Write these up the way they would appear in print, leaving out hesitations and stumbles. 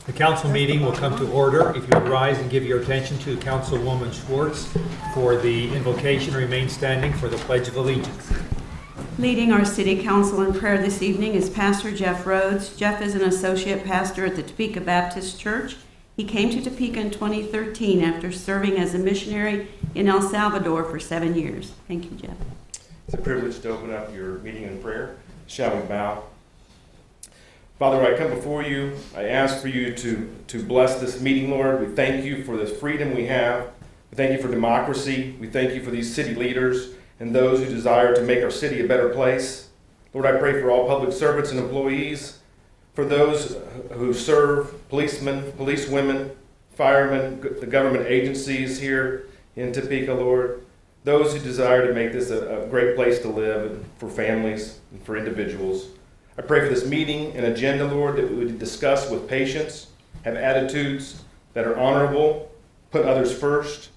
The council meeting will come to order. If you would rise and give your attention to Councilwoman Schwartz for the invocation, remain standing for the Pledge of Allegiance. Leading our city council in prayer this evening is Pastor Jeff Rhodes. Jeff is an associate pastor at the Topeka Baptist Church. He came to Topeka in 2013 after serving as a missionary in El Salvador for 7 years. Thank you, Jeff. It's a privilege to open up your meeting in prayer. Shall we bow? Father, I come before you. I ask for you to bless this meeting, Lord. We thank you for the freedom we have. We thank you for democracy. We thank you for these city leaders and those who desire to make our city a better place. Lord, I pray for all public servants and employees, for those who serve, policemen, policewomen, firemen, the government agencies here in Topeka, Lord, those who desire to make this a great place to live and for families and for individuals. I pray for this meeting and agenda, Lord, that we would discuss with patience, have attitudes that are honorable, put others first,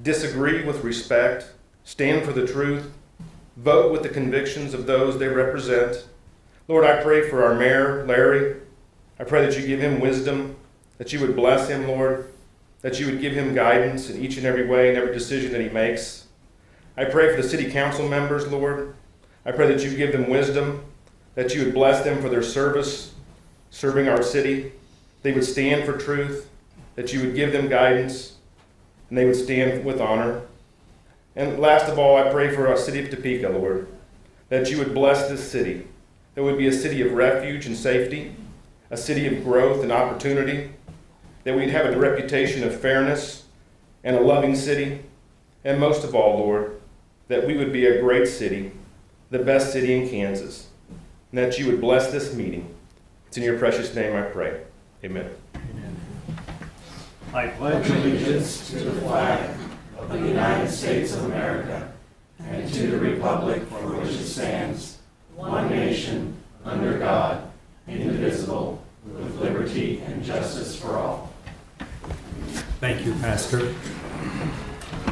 disagree with respect, stand for the truth, vote with the convictions of those they represent. Lord, I pray for our mayor, Larry. I pray that you give him wisdom, that you would bless him, Lord, that you would give him guidance in each and every way and every decision that he makes. I pray for the city council members, Lord. I pray that you give them wisdom, that you would bless them for their service, serving our city. They would stand for truth, that you would give them guidance, and they would stand with honor. And last of all, I pray for our city of Topeka, Lord, that you would bless this city. That would be a city of refuge and safety, a city of growth and opportunity, that we'd have a reputation of fairness and a loving city, and most of all, Lord, that we would be a great city, the best city in Kansas, and that you would bless this meeting. It's in your precious name I pray. Amen. Amen. I pledge allegiance to the flag of the United States of America and to the republic for which it stands, one nation, under God, indivisible, with liberty and justice for all. Thank you, Pastor.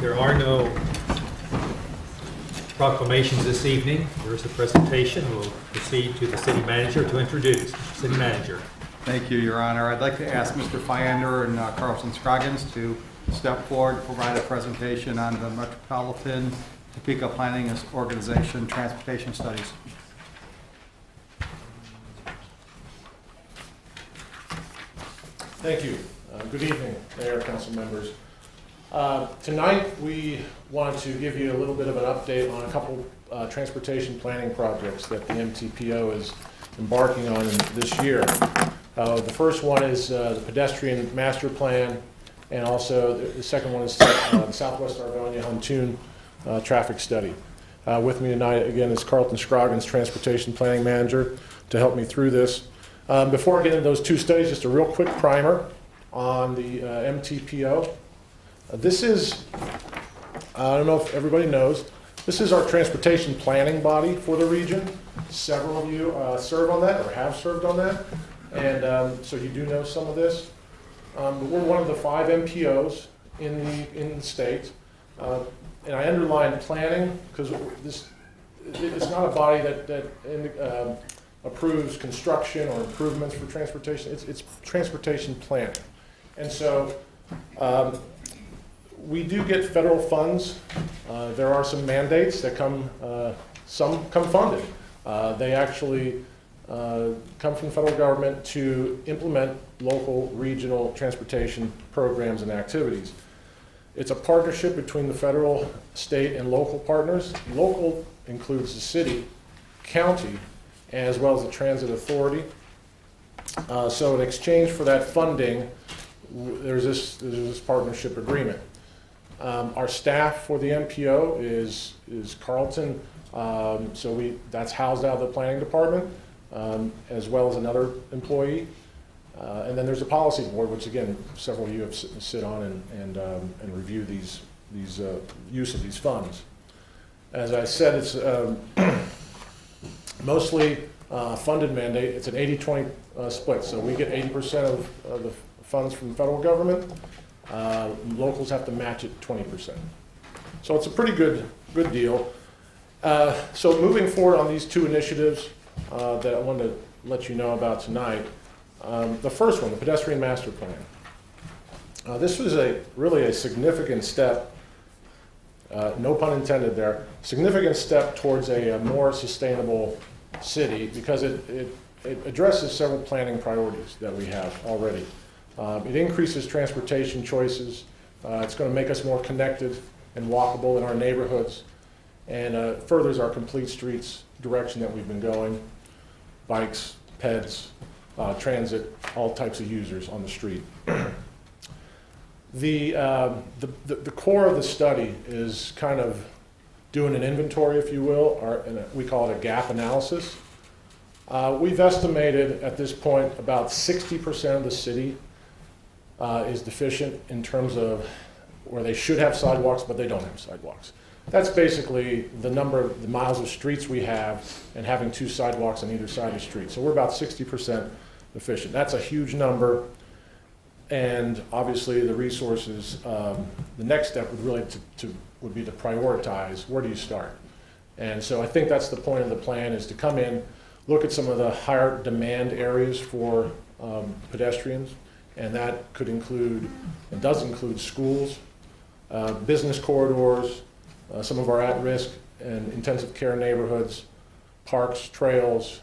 There are no proclamations this evening. There is a presentation. We'll proceed to the city manager to introduce. City manager. Thank you, Your Honor. I'd like to ask Mr. Fyander and Carlson Scroggins to step forward and provide a presentation on the Metropolitan Topeka Planning Organization Transportation Studies. Thank you. Good evening, Mayor, Council members. Tonight, we want to give you a little bit of an update on a couple transportation planning projects that the MTPO is embarking on this year. The first one is the pedestrian master plan, and also the second one is the Southwest Argonia-Huntoon traffic study. With me tonight, again, is Carlton Scroggins, Transportation Planning Manager, to help me through this. Before I get into those two studies, just a real quick primer on the MTPO. This is, I don't know if everybody knows, this is our transportation planning body for the region. Several of you serve on that or have served on that, and so you do know some of this. But we're one of the 5 MPOs in the state, and I underline planning because it's not a body that approves construction or improvements for transportation. It's transportation planning. And so we do get federal funds. There are some mandates that some come funded. They actually come from the federal government to implement local regional transportation programs and activities. It's a partnership between the federal, state, and local partners. Local includes the city, county, as well as the transit authority. So in exchange for that funding, there's this partnership agreement. Our staff for the MPO is Carlton, so that's housed out of the planning department, as well as another employee. And then there's a policy board, which again, several of you have sit on and review these use of these funds. As I said, it's mostly funded mandate. It's an 80-20 split, so we get 80% of the funds from the federal government. Locals have to match it 20%. So it's a pretty good deal. So moving forward on these two initiatives that I wanted to let you know about tonight, The first one, the pedestrian master plan. This was really a significant step, no pun intended there, significant step towards a more sustainable city because it addresses several planning priorities that we have already. It increases transportation choices. It's going to make us more connected and walkable in our neighborhoods, and furthers our complete streets direction that we've been going. Bikes, peds, transit, all types of users on the street. The core of the study is kind of doing an inventory, if you will, and we call it a gap analysis. We've estimated at this point about 60% of the city is deficient in terms of where they should have sidewalks, but they don't have sidewalks. That's basically the number of the miles of streets we have and having 2 sidewalks on either side of the street. So we're about 60% deficient. That's a huge number. And obviously the resources, the next step would really would be to prioritize. Where do you start? And so I think that's the point of the plan, is to come in, look at some of the higher demand areas for pedestrians, and that could include, and does include, schools, business corridors, some of our at-risk and intensive care neighborhoods, parks, trails,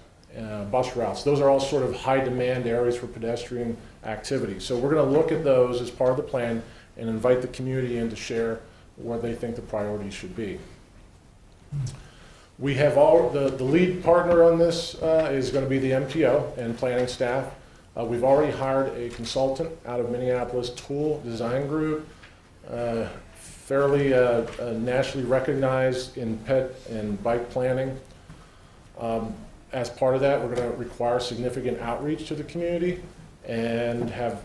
bus routes. Those are all sort of high demand areas for pedestrian activity. So we're going to look at those as part of the plan and invite the community in to share what they think the priorities should be. We have the lead partner on this is going to be the MTO and planning staff. We've already hired a consultant out of Minneapolis, Tool Design Group, fairly nationally recognized in pet and bike planning. As part of that, we're going to require significant outreach to the community and have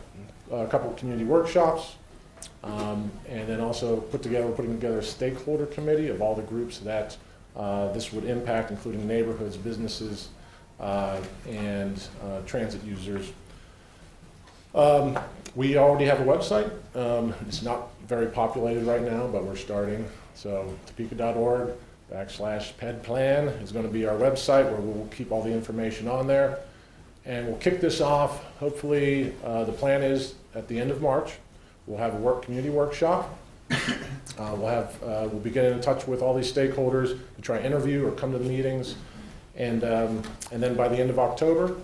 a couple of community workshops, and then also putting together a stakeholder committee of all the groups that this would impact, including neighborhoods, businesses, and transit users. We already have a website. It's not very populated right now, but we're starting. So topeka.org/pedplan is going to be our website, where we'll keep all the information on there. And we'll kick this off, hopefully, the plan is at the end of March, we'll have a community workshop. We'll be getting in touch with all these stakeholders to try and interview or come to the meetings. And then by the end of October,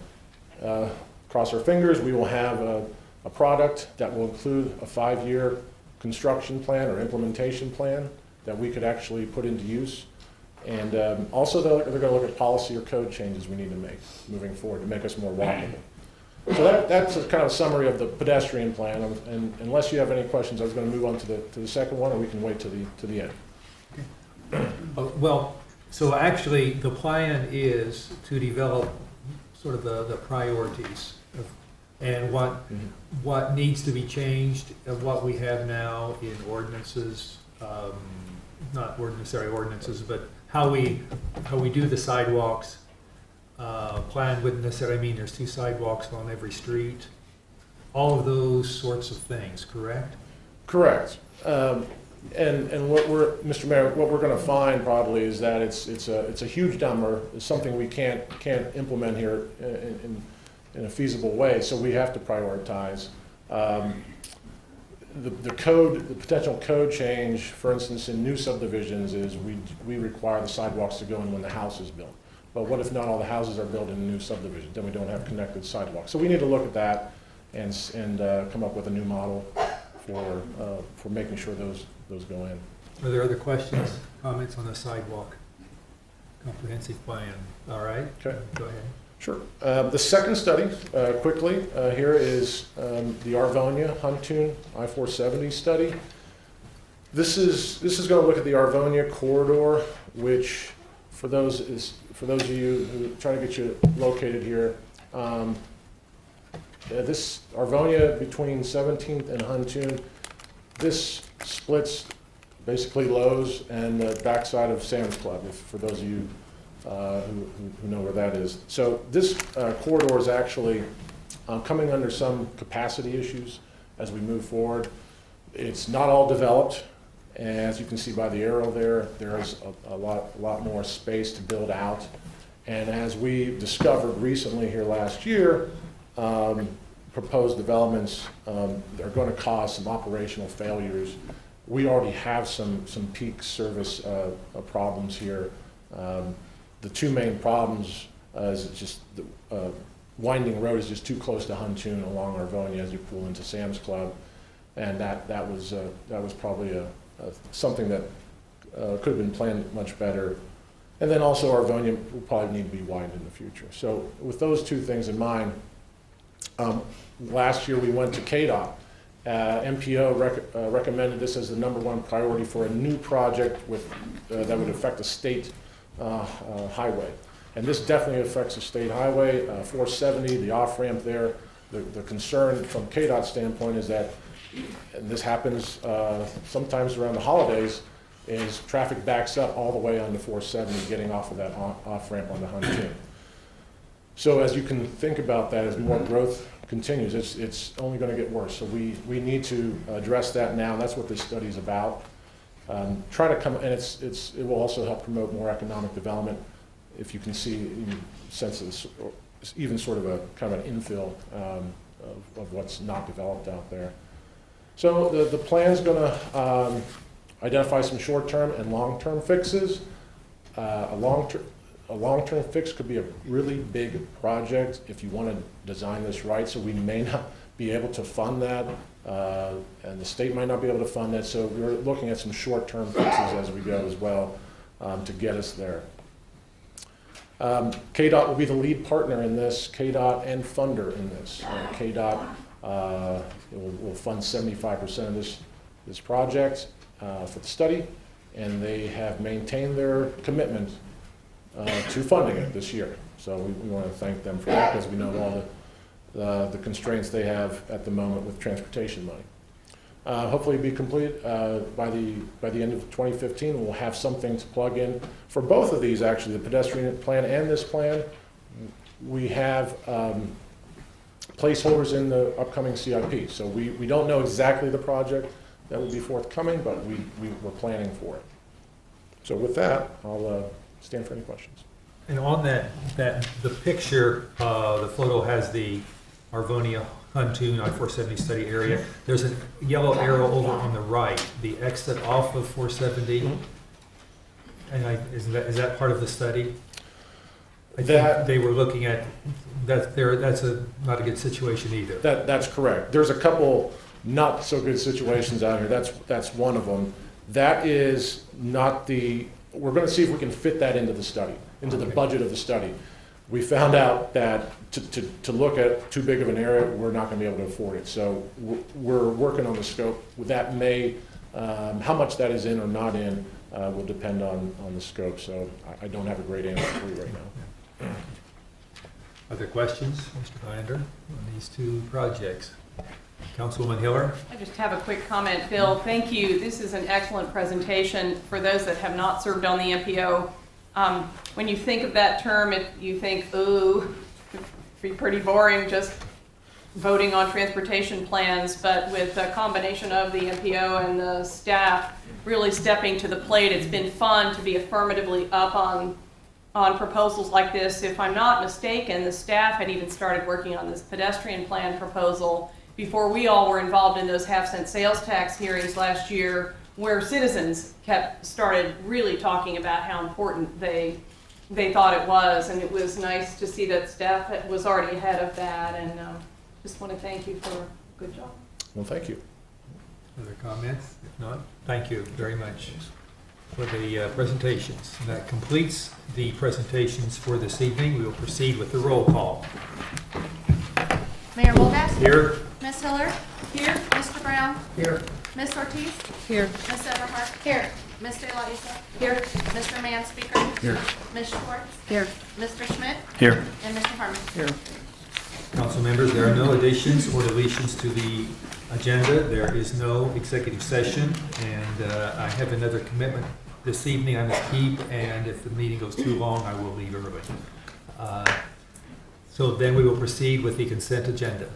cross our fingers, we will have a product that will include a 5-year construction plan or implementation plan that we could actually put into use. And also they're going to look at policy or code changes we need to make moving forward to make us more walkable. So that's a kind of summary of the pedestrian plan. And unless you have any questions, I was going to move on to the second one, or we can wait to the end. Well, so actually, the plan is to develop sort of the priorities and what needs to be changed of what we have now in ordinances, not necessarily ordinances, but how we do the sidewalks. Plan wouldn't necessarily mean there's 2 sidewalks on every street. All of those sorts of things, correct? Correct. And what Mr. Mayor, what we're going to find probably is that it's a huge number. It's something we can't implement here in a feasible way. So we have to prioritize. The potential code change, for instance, in new subdivisions, is we require the sidewalks to go in when the house is built. But what if not all the houses are built in a new subdivision? Then we don't have connected sidewalks. So we need to look at that and come up with a new model for making sure those go in. Are there other questions, comments on the sidewalk comprehensive plan? All right. Okay. Go ahead. Sure. The second study, quickly, here is the Arvonia Huntoon I-470 study. This is going to look at the Arvonia corridor, which for those of you who try to get you located here, this Arvonia between 17th and Huntoon, this splits basically Lowe's and the backside of Sam's Club, for those of you who know where that is. So this corridor is actually coming under some capacity issues as we move forward. It's not all developed. As you can see by the arrow there is a lot more space to build out. And as we discovered recently here last year, proposed developments are going to cause some operational failures. We already have some peak service problems here. The two main problems is just the winding road is just too close to Huntoon along Arvonia as you pull into Sam's Club, and that was probably something that could have been planned much better. And then also Arvonia will probably need to be widened in the future. So with those two things in mind, last year we went to KDOT. MPO recommended this as the #1 priority for a new project that would affect a state highway. And this definitely affects the state highway, 470, the off-ramp there. The concern from KDOT standpoint is that, and this happens sometimes around the holidays, is traffic backs up all the way onto 470 getting off of that off-ramp onto Huntoon. So as you can think about that, as more growth continues, it's only going to get worse. So we need to address that now, and that's what this study is about. Try to come, and it will also help promote more economic development. If you can see, you sense this, even sort of a kind of an infill of what's not developed out there. So the plan's going to identify some short-term and long-term fixes. A long-term fix could be a really big project if you want to design this right, so we may not be able to fund that, and the state might not be able to fund that, so we're looking at some short-term fixes as we go as well to get us there. KDOT will be the lead partner in this, KDOT and funder in this. KDOT will fund 75% of this project for the study, and they have maintained their commitment to funding it this year. So we want to thank them for that, because we know all the constraints they have at the moment with transportation money. Hopefully be complete by the end of 2015. We'll have something to plug in for both of these, actually, the pedestrian plan and this plan. We have placeholders in the upcoming CIP. So we don't know exactly the project that will be forthcoming, but we're planning for it. So with that, I'll stand for any questions. And on the picture, the photo has the Arvonia Huntoon I-470 study area. There's a yellow arrow over on the right, the exit off of 470. Mm-hmm. And is that part of the study? I think they were looking at that. That's not a good situation either. That's correct. There's a couple not so good situations out here. That's one of them. That is not the. We're going to see if we can fit that into the study, into the budget of the study. We found out that to look at too big of an area, we're not going to be able to afford it. So we're working on the scope. That may, how much that is in or not in will depend on the scope. So I don't have a great answer for you right now. Other questions, Mr. Binder, on these two projects? Councilwoman Hiller? I just have a quick comment. Bill, thank you. This is an excellent presentation for those that have not served on the MPO. When you think of that term, you think, ooh, it'd be pretty boring just voting on transportation plans, but with a combination of the MPO and the staff really stepping to the plate, it's been fun to be affirmatively up on proposals like this. If I'm not mistaken, the staff had even started working on this pedestrian plan proposal before we all were involved in those half-cent sales tax hearings last year, where citizens started really talking about how important they thought it was, and it was nice to see that staff was already ahead of that, and just want to thank you for a good job. Well, thank you. Other comments? If not, thank you very much for the presentations. And that completes the presentations for this evening. We will proceed with the roll call. Mayor Wolgass? Here. Ms. Hiller? Here. Mr. Brown? Here. Ms. Ortiz? Here. Ms. Everhart? Here. Ms. De La Isa? Here. Mr. Manspeaker? Here. Ms. Schwartz? Here. Mr. Schmidt? Here. And Mr. Harmon? Here. Council members, there are no additions or deletions to the agenda. There is no executive session, and I have another commitment this evening I must keep, and if the meeting goes too long, I will leave early. So then we will proceed with the consent agenda.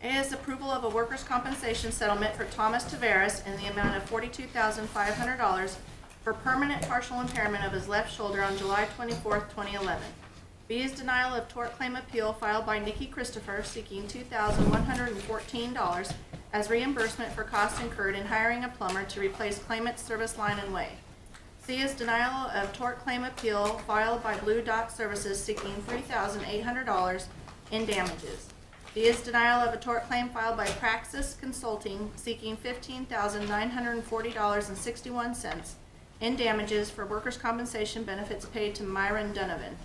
A is approval of a workers' compensation settlement for Thomas Taveras in the amount of $42,500 for permanent partial impairment of his left shoulder on July 24th, 2011. B is denial of tort claim appeal filed by Nikki Christopher seeking $2,114 as reimbursement for costs incurred in hiring a plumber to replace claimant's service line and way. C is denial of tort claim appeal filed by Blue Dot Services seeking $3,800 in damages. D is denial of a tort claim filed by Praxis Consulting seeking $15,940.61 in damages for workers' compensation benefits paid to Myron Donovan.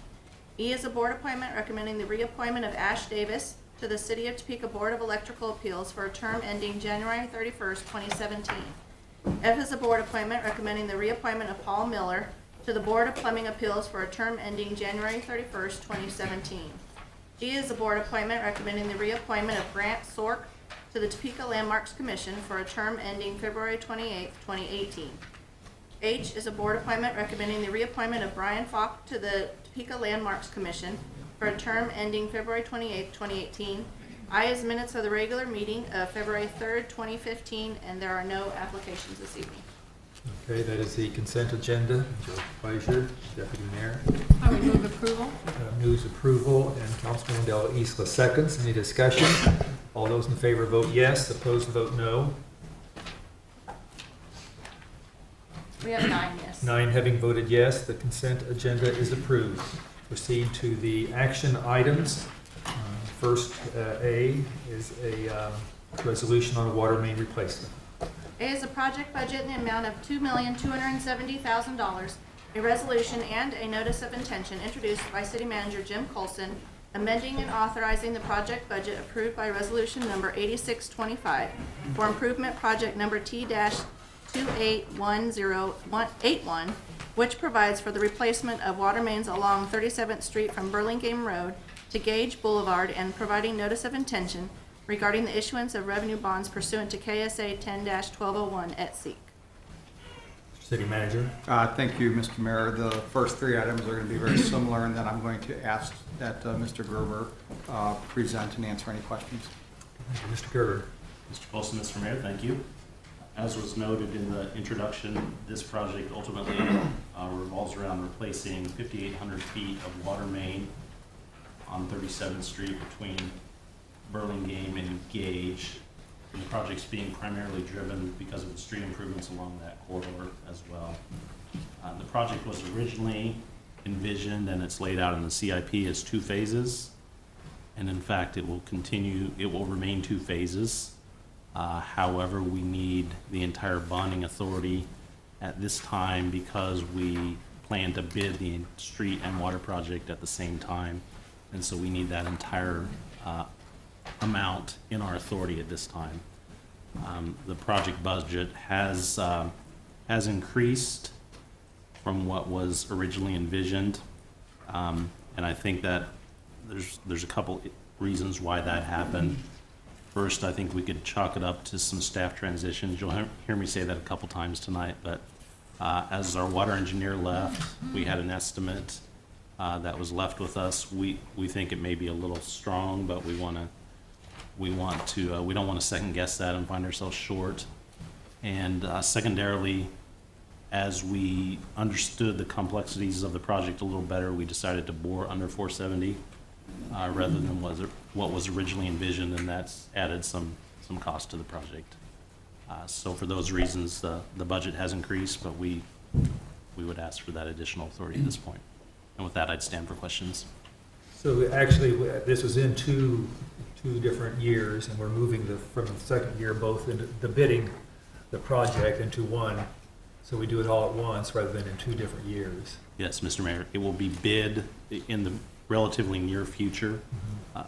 E is a board appointment recommending the reappointment of Ash Davis to the City of Topeka Board of Electrical Appeals for a term ending January 31st, 2017. F is a board appointment recommending the reappointment of Paul Miller to the Board of Plumbing Appeals for a term ending January 31st, 2017. G is a board appointment recommending the reappointment of Grant Sork to the Topeka Landmarks Commission for a term ending February 28th, 2018. H is a board appointment recommending the reappointment of Brian Falk to the Topeka Landmarks Commission for a term ending February 28th, 2018. I is minutes of the regular meeting of February 3rd, 2015, and there are no applications this evening. Okay, that is the consent agenda. Your pleasure, Deputy Mayor. I would move approval. Moves approval, and Councilwoman Del Isla seconds. Any discussion? All those in favor vote yes, opposed vote no. We have 9 yes. 9 having voted yes, the consent agenda is approved. Proceed to the action items. First, A is a resolution on a water main replacement. A is a project budget in the amount of $2,270,000, a resolution and a notice of intention introduced by City Manager Jim Colson, amending and authorizing the project budget approved by resolution number 8625 for improvement project number T-281081, which provides for the replacement of water mains along 37th Street from Burlingame Road to Gage Boulevard and providing notice of intention regarding the issuance of revenue bonds pursuant to KSA 10-1201 et seq. City Manager. Thank you, Mr. Mayor. The first 3 items are going to be very similar, and then I'm going to ask that Mr. Gerber present and answer any questions. Mr. Gerber. Mr. Colson, Mr. Mayor, thank you. As was noted in the introduction, this project ultimately revolves around replacing 5,800 feet of water main on 37th Street between Burlingame and Gage. And the project's being primarily driven because of the street improvements along that corridor as well. The project was originally envisioned, and it's laid out in the CIP, as 2 phases. And in fact, it will remain 2 phases. However, we need the entire bonding authority at this time because we plan to bid the street and water project at the same time. And so we need that entire amount in our authority at this time. The project budget has increased from what was originally envisioned. And I think that there's a couple reasons why that happened. First, I think we could chalk it up to some staff transitions. You'll hear me say that a couple times tonight, but as our water engineer left, we had an estimate that was left with us. We think it may be a little strong, but we don't want to second guess that and find ourselves short. And secondarily, as we understood the complexities of the project a little better, we decided to bore under 470 rather than what was originally envisioned, and that's added some cost to the project. So for those reasons, the budget has increased, but we would ask for that additional authority at this point. And with that, I'd stand for questions. So actually, this was in two different years, and we're moving from the second year both into the bidding the project into one. So we do it all at once rather than in 2 different years. Yes, Mr. Mayor, it will be bid in the relatively near future.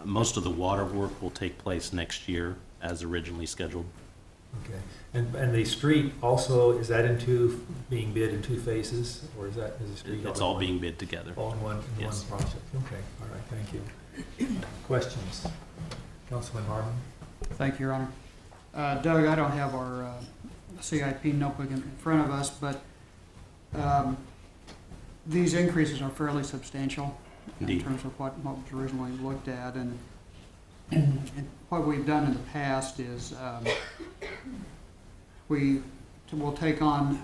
Most of the water work will take place next year as originally scheduled. Okay. And the street also, is that being bid in 2 phases, or is the street? It's all being bid together. All in one Yes. project? Okay, all right, thank you. Questions? Councilman Harmon? Thank you, Your Honor. Doug, I don't have our CIP notebook in front of us, but these increases are fairly substantial in Indeed. terms of what was originally looked at. And what we've done in the past is we'll take on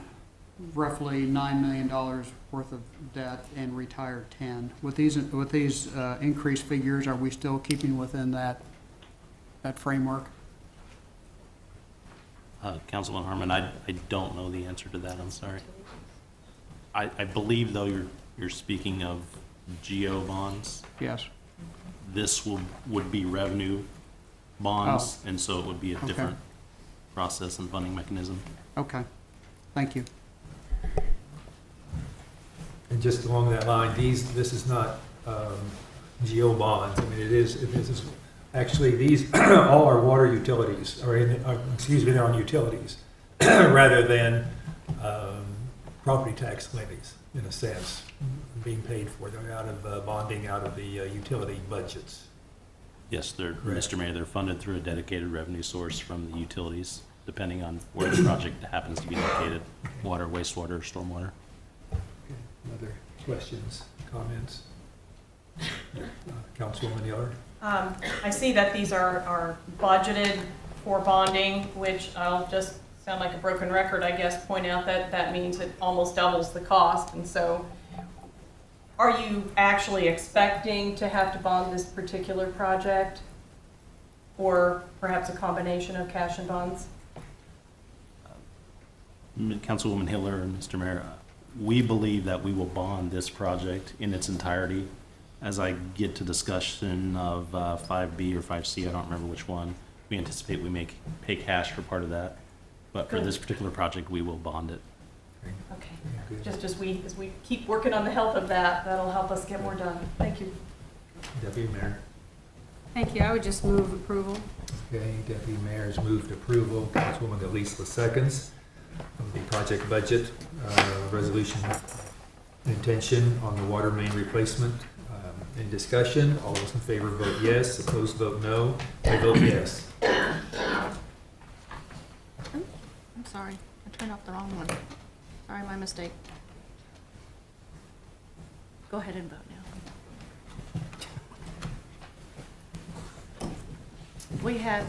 roughly $9 million worth of debt and retired 10. With these increased figures, are we still keeping within that framework? Councilman Harmon, I don't know the answer to that, I'm sorry. I believe, though, you're speaking of GO bonds. Yes. This would be revenue bonds, and so it would be a Okay. different process and funding mechanism. Okay. Thank you. And just along that line, this is not GO bonds. I mean, this is, actually, these, all our water utilities they're on utilities, rather than property tax levies, in a sense, being paid for. They're out of bonding out of the utility budgets. Yes, Correct. Mr. Mayor, they're funded through a dedicated revenue source from the utilities, depending on where the project happens to be located, water, wastewater, stormwater. Okay. Other questions, comments? Councilwoman Yoder? I see that these are budgeted for bonding, which I'll just sound like a broken record, I guess, point out that that means it almost doubles the cost. And so are you actually expecting to have to bond this particular project? Or perhaps a combination of cash and bonds? Councilwoman Hiller and Mr. Mayor, we believe that we will bond this project in its entirety. As I get to discussion of 5B or 5C, I don't remember which one, we anticipate we may pay cash for part of that. But for Good. this particular project, we will bond it. Okay. Good. Just as we keep working on the health of that, that'll help us get more done. Thank you. Deputy Mayor? Thank you. I would just move approval. Okay, Deputy Mayor's moved approval. Councilwoman Elisa seconds of the project budget resolution intention on the water main replacement. In discussion, all those in favor vote yes, opposed vote no. I vote yes. I'm sorry, I turned off the wrong one. Sorry, my mistake. Go ahead and vote now. We have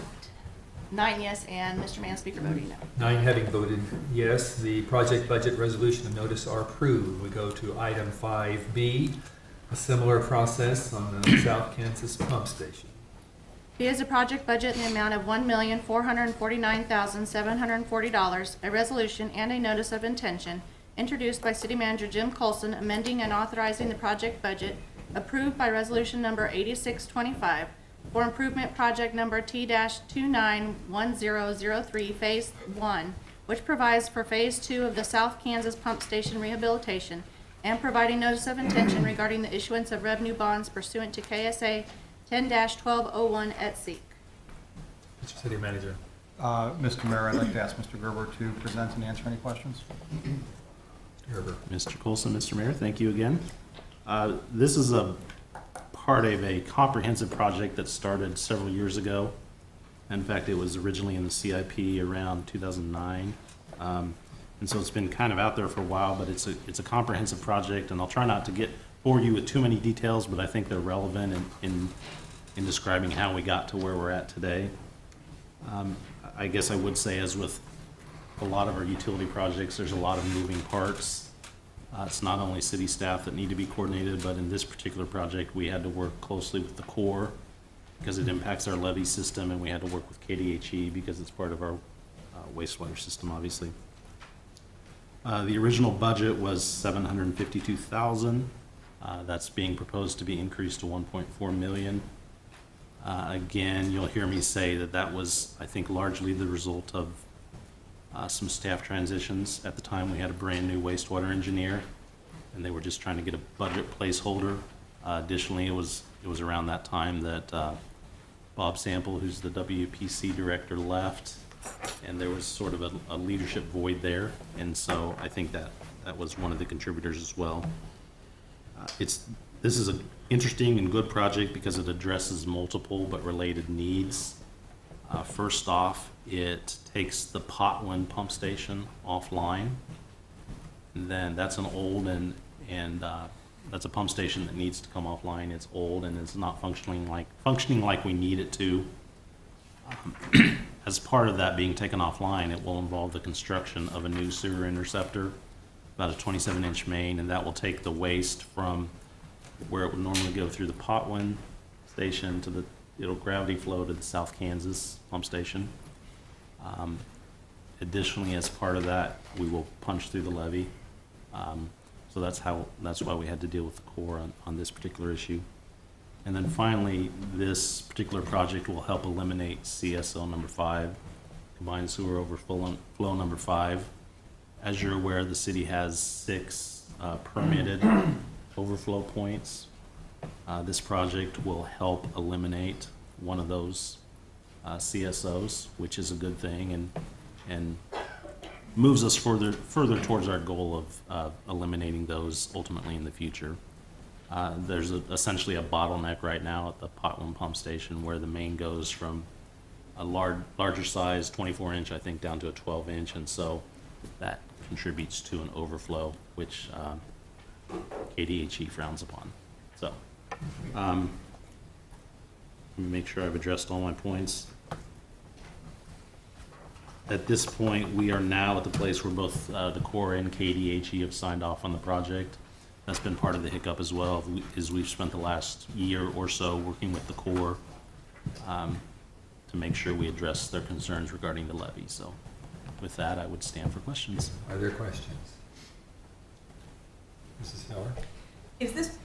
9 yes and Mr. Manspeaker voting no. 9 having voted yes, the project budget resolution and notice are approved. We go to item 5B, a similar process on the South Kansas pump station. B is a project budget in the amount of $1,449,740, a resolution and a notice of intention introduced by City Manager Jim Colson, amending and authorizing the project budget approved by resolution number 8625 for improvement project number T-291003 Phase 1, which provides for Phase 2 of the South Kansas pump station rehabilitation and providing notice of intention regarding the issuance of revenue bonds pursuant to KSA 10-1201 et seq. Mr. City Manager. Mr. Mayor, I'd like to ask Mr. Gerber to present and answer any questions. Gerber. Mr. Coulson, Mr. Mayor, thank you again. This is a part of a comprehensive project that started several years ago. In fact, it was originally in the CIP around 2009. And so it's been kind of out there for a while, but it's a comprehensive project, and I'll try not to bore you with too many details, but I think they're relevant in describing how we got to where we're at today. I guess I would say, as with a lot of our utility projects, there's a lot of moving parts. It's not only city staff that need to be coordinated, but in this particular project, we had to work closely with the Corps because it impacts our levee system, and we had to work with KDHE because it's part of our wastewater system, obviously. The original budget was $752,000. That's being proposed to be increased to $1.4 million. Again, you'll hear me say that was, I think, largely the result of some staff transitions. At the time, we had a brand new wastewater engineer, and they were just trying to get a budget placeholder. Additionally, it was around that time that Bob Sample, who's the WPC director, left, and there was sort of a leadership void there, and so I think that was one of the contributors as well. This is an interesting and good project because it addresses multiple but related needs. First off, it takes the Potwin pump station offline. And then that's an old and that's a pump station that needs to come offline. It's old and it's not functioning like we need it to. As part of that being taken offline, it will involve the construction of a new sewer interceptor about a 27-inch main, and that will take the waste from where it would normally go through the Potwin station to the, it'll gravity flow to the South Kansas pump station. Additionally, as part of that, we will punch through the levee. So that's why we had to deal with the Corps on this particular issue. And then finally, this particular project will help eliminate CSO number 5, combined sewer overflow number 5. As you're aware, the city has 6 permitted overflow points. This project will help eliminate one of those CSOs, which is a good thing, and moves us further towards our goal of eliminating those ultimately in the future. There's essentially a bottleneck right now at the Potwin pump station where the main goes from a larger size, 24-inch, I think, down to a 12-inch, and so that contributes to an overflow, which KDHE frowns upon. So, let me make sure I've addressed all my points. At this point, we are now at the place where both the Corps and KDHE have signed off on the project. That's been part of the hiccup as well, is we've spent the last year or so working with the Corps to make sure we address their concerns regarding the levee. So with that, I would stand for questions. Are there questions? Mrs. Heller? Is this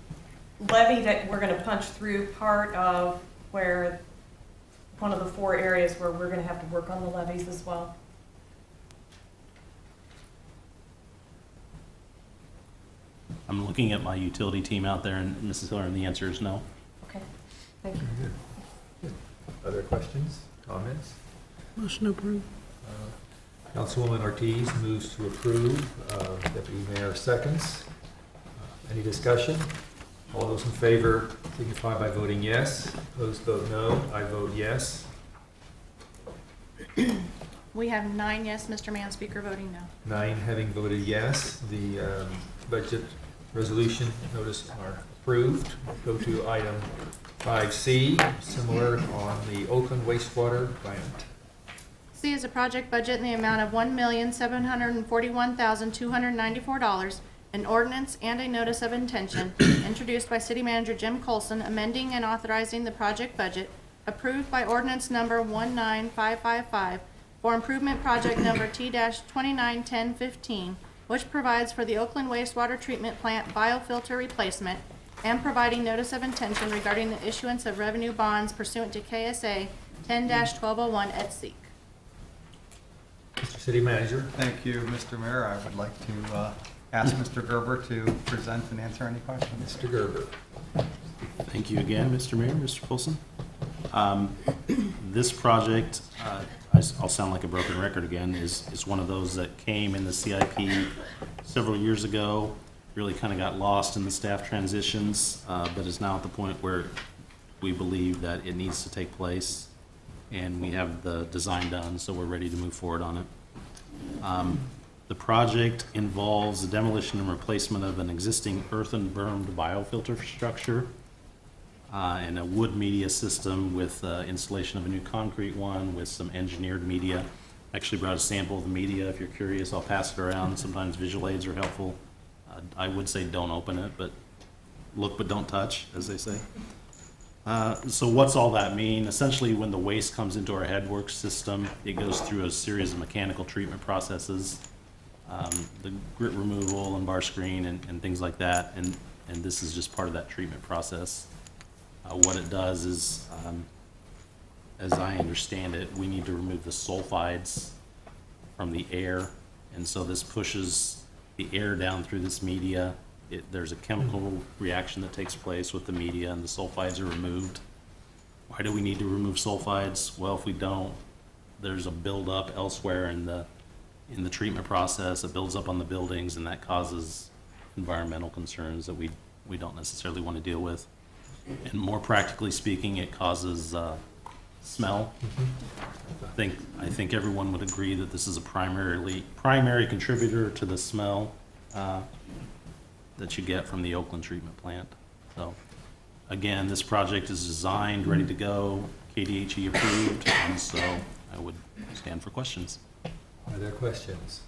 levee that we're gonna punch through part of where, one of the 4 areas where we're gonna have to work on the levees as well? I'm looking at my utility team out there, and Mrs. Hiller, and the answer is no. Okay, thank you. Good. Good. Other questions, comments? Motion approved. Councilwoman Ortiz moves to approve. Deputy Mayor seconds. Any discussion? All those in favor signify by voting yes. Opposed, vote no. I vote yes. We have 9 yes, Mr. Mann, speaker voting no. 9 having voted yes, the budget resolution notice are approved. Go to item 5C, similar on the Oakland wastewater plant. C is a project budget in the amount of $1,741,294, an ordinance and a notice of intention introduced by City Manager Jim Colson, amending and authorizing the project budget, approved by ordinance number 19555 for improvement project number T-291015, which provides for the Oakland wastewater treatment plant biofilter replacement, and providing notice of intention regarding the issuance of revenue bonds pursuant to KSA 10-1201 et seq. Mr. City Manager? Thank you, Mr. Mayor. I would like to ask Mr. Gerber to present and answer any questions. Mr. Gerber. Thank you again, Mr. Mayor, Mr. Colson. This project, I'll sound like a broken record again, is one of those that came in the CIP several years ago, really kind of got lost in the staff transitions, but is now at the point where we believe that it needs to take place, and we have the design done, so we're ready to move forward on it. The project involves the demolition and replacement of an existing earthen bermed biofilter structure and a wood media system with installation of a new concrete one with some engineered media. Actually brought a sample of the media. If you're curious, I'll pass it around. Sometimes visual aids are helpful. I would say don't open it, but look but don't touch, as they say. So what's all that mean? Essentially, when the waste comes into our headworks system, it goes through a series of mechanical treatment processes, the grit removal and bar screen and things like that, and this is just part of that treatment process. What it does is, as I understand it, we need to remove the sulfides from the air, and so this pushes the air down through this media. There's a chemical reaction that takes place with the media, and the sulfides are removed. Why do we need to remove sulfides? Well, if we don't, there's a buildup elsewhere in the treatment process. It builds up on the buildings, and that causes environmental concerns that we don't necessarily want to deal with. And more practically speaking, it causes smell. I think everyone would agree that this is a primary contributor to the smell that you get from the Oakland treatment plant. So again, this project is designed, ready to go, KDHE approved, and so I would stand for questions. Are there questions?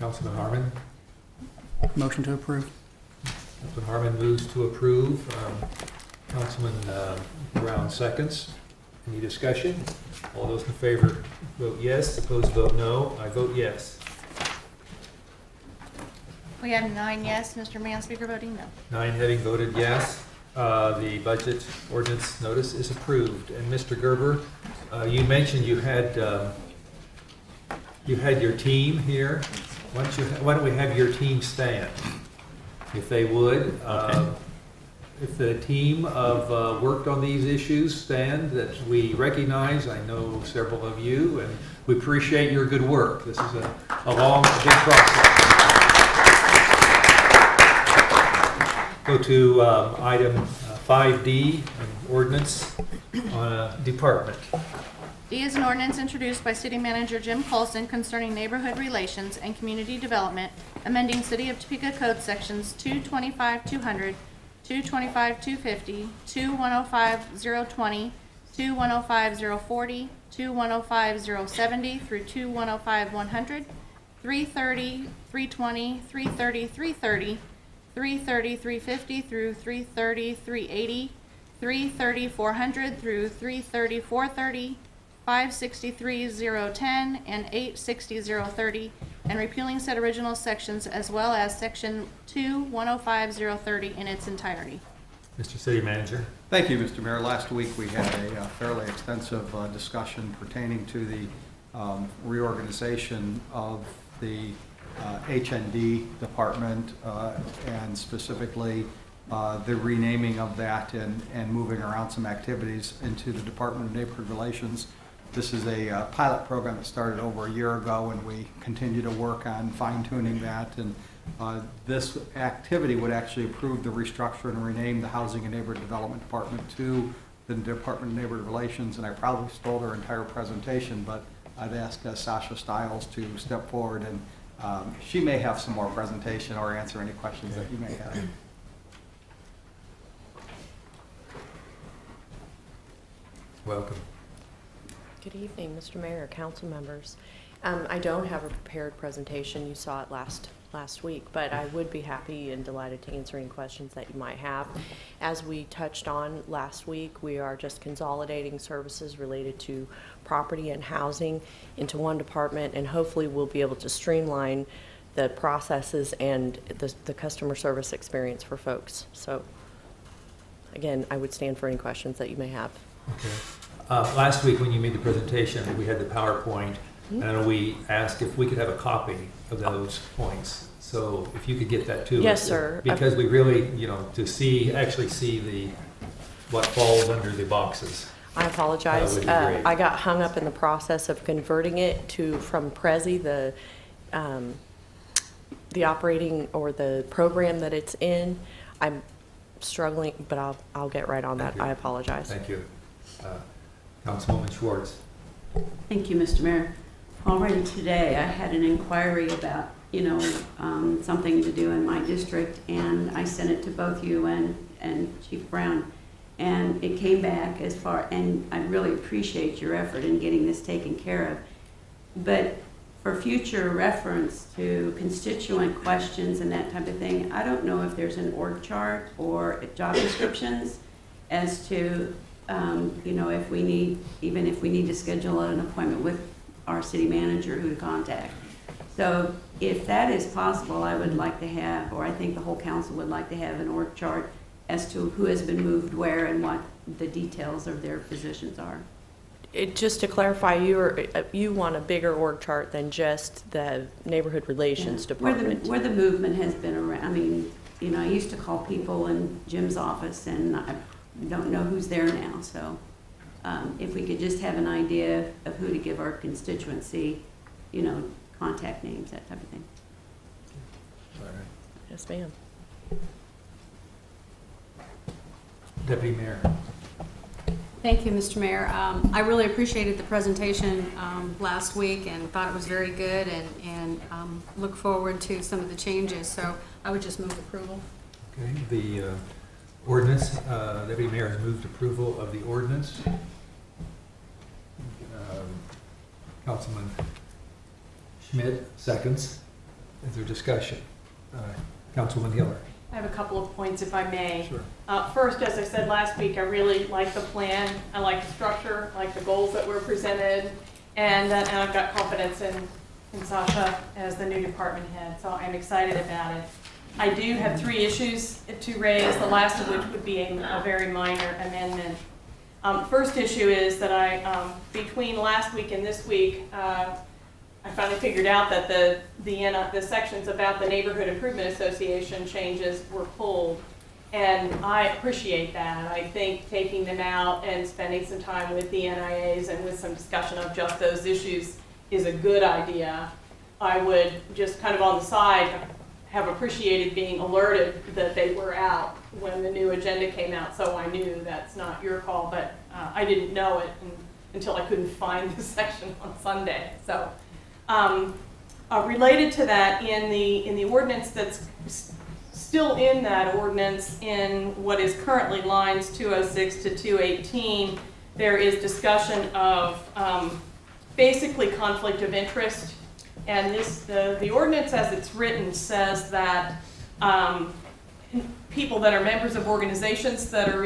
Councilman Harmon. Motion to approve. Councilman Harmon moves to approve. Councilman Brown seconds. Any discussion? All those in favor vote yes, opposed vote no. I vote yes. We have 9 yes, Mr. Manspeaker voting no. 9 having voted yes, the budget ordinance notice is approved. And Mr. Gerber, you mentioned you had your team here. Why don't we have your team stand, if they would? Okay. If the team of worked on these issues stand, that we recognize, I know several of you, and we appreciate your good work. This is a long, big process. Go to item 5D, an ordinance on a department. D is an ordinance introduced by City Manager Jim Colson concerning neighborhood relations and community development, amending City of Topeka Code Sections 225-200, 225-250, 2105020, 2105040, 2105070 through 2105100, 330, 320, 330, 330, 330, 350 through 330, 380, 330, 400 through 330, 430, 563, 010, and 860, 030, and repealing said original sections as well as Section 2, 105, 030 in its entirety. Mr. City Manager. Thank you, Mr. Mayor. Last week, we had a fairly extensive discussion pertaining to the reorganization of the HND department, and specifically the renaming of that and moving around some activities into the Department of Neighborhood Relations. This is a pilot program that started over a year ago, and we continue to work on fine-tuning that. And this activity would actually approve the restructure and rename the Housing and Neighborhood Development Department to the Department of Neighborhood Relations. And I probably stole her entire presentation, but I'd ask Sasha Stiles to step forward, and she may have some more presentation or answer any questions that you may have. Welcome. Good evening, Mr. Mayor, council members. I don't have a prepared presentation. You saw it last week, but I would be happy and delighted to answer any questions that you might have. As we touched on last week, we are just consolidating services related to property and housing into one department, and hopefully we'll be able to streamline the processes and the customer service experience for folks. So again, I would stand for any questions that you may have. Okay. Last week when you made the presentation, we had the PowerPoint, and we asked if we could have a copy of those points. So if you could get that to us. Yes, sir. Because we really, to actually see what falls under the boxes. I apologize. Would be great. I got hung up in the process of converting it from Prezi, the operating or the program that it's in. I'm struggling, but I'll get right on that. Thank you. I apologize. Thank you. Councilwoman Schwartz. Thank you, Mr. Mayor. Already today, I had an inquiry about, something to do in my district, and I sent it to both you and Chief Brown. And it came back and I really appreciate your effort in getting this taken care of. But for future reference to constituent questions and that type of thing, I don't know if there's an org chart or job descriptions as to, if we need to schedule an appointment with our city manager, who to contact. So if that is possible, I would like to have, or I think the whole council would like to have, an org chart as to who has been moved where and what the details of their positions are. Just to clarify, you want a bigger org chart than just the neighborhood relations department. Where the movement has been around. I mean, I used to call people in Jim's office, and I don't know who's there now. So if we could just have an idea of who to give our constituency, contact names, that type of thing. All right. Yes, ma'am. Deputy Mayor. Thank you, Mr. Mayor. I really appreciated the presentation last week and thought it was very good, and look forward to some of the changes. So I would just move approval. Okay, the ordinance, Deputy Mayor has moved approval of the ordinance. Councilman Schmidt seconds. Is there discussion? Councilman Hiller. I have a couple of points, if I may. Sure. First, as I said last week, I really like the plan. I like the structure, I like the goals that were presented, and I've got confidence in Sasha as the new department head, so I'm excited about it. I do have 3 issues to raise, the last of which would be a very minor amendment. First issue is that between last week and this week, I finally figured out that the sections about the Neighborhood Improvement Association changes were pulled. And I appreciate that. I think taking them out and spending some time with the NIAs and with some discussion of just those issues is a good idea. I would just kind of on the side have appreciated being alerted that they were out when the new agenda came out, so I knew that's not your call, but I didn't know it until I couldn't find the section on Sunday. So. Related to that, in the ordinance that's still in that ordinance, in what is currently lines 206 to 218, there is discussion of basically conflict of interest. And the ordinance as it's written says that people that are members of organizations that are